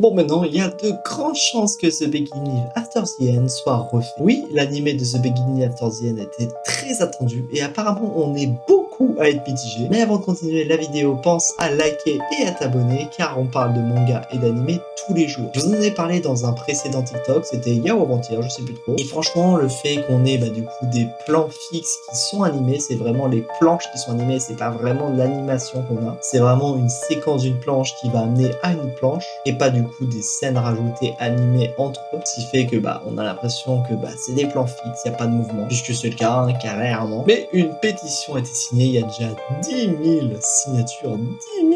Bon, maintenant, il y a de grandes chances que The Beginning After the End soit refait. Oui, l'animé de The Beginning After the End était très attendu et apparemment on est beaucoup à être mitigé. Mais avant de continuer la vidéo, pense à liker et à t'abonner car on parle de manga et d'animé tous les jours. Je vous en ai parlé dans un précédent TikTok, c'était hier ou avant-hier, je sais plus trop. Et franchement, le fait qu'on ait du coup des plans fixes qui sont animés, c'est vraiment les planches qui sont animées, c'est pas vraiment l'animation qu'on a. C'est vraiment une séquence d'une planche qui va amener à une planche et pas du coup des scènes rajoutées animées entre eux, ce qui fait que on a l'impression que c'est des plans fixes, il n'y a pas de mouvement, puisque c'est le cas, hein, carrément. Mais une pétition a été signée, il y a déjà 10 000 signatures, 10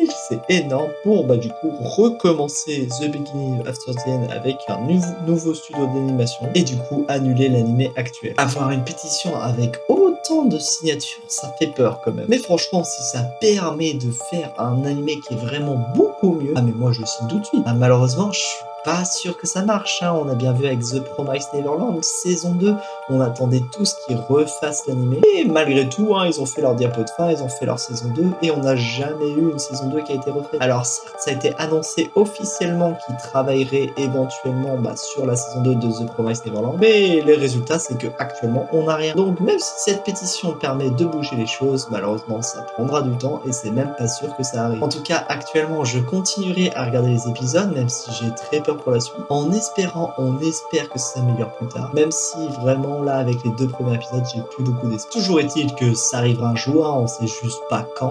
000, c'est énorme, pour du coup recommencer The Beginning After the End avec un nouveau studio d'animation et du coup annuler l'animé actuel. Avoir une pétition avec autant de signatures, ça fait peur quand même. Mais franchement, si ça permet de faire un animé qui est vraiment beaucoup mieux, mais moi je signe tout de suite. Malheureusement, je suis pas sûr que ça marche, hein. On a bien vu avec The Promised Neverland saison 2, on attendait tous qu'ils refassent l'animé. Et malgré tout, hein, ils ont fait leur diapo de fin, ils ont fait leur saison 2, et on n'a jamais eu une saison 2 qui a été refaite. Alors certes, ça a été annoncé officiellement qu'ils travailleraient éventuellement sur la saison 2 de The Promised Neverland, mais les résultats, c'est que actuellement, on n'a rien. Donc même si cette pétition permet de bouger les choses, malheureusement, ça prendra du temps, et c'est même pas sûr que ça arrive. En tout cas, actuellement, je continuerai à regarder les épisodes, même si j'ai très peur pour la suite, on espère que ça s'améliore plus tard, même si vraiment là avec les 2 premiers épisodes j'ai plus beaucoup d'espoir. Toujours est-il que ça arrivera un jour, hein, on sait juste pas quand.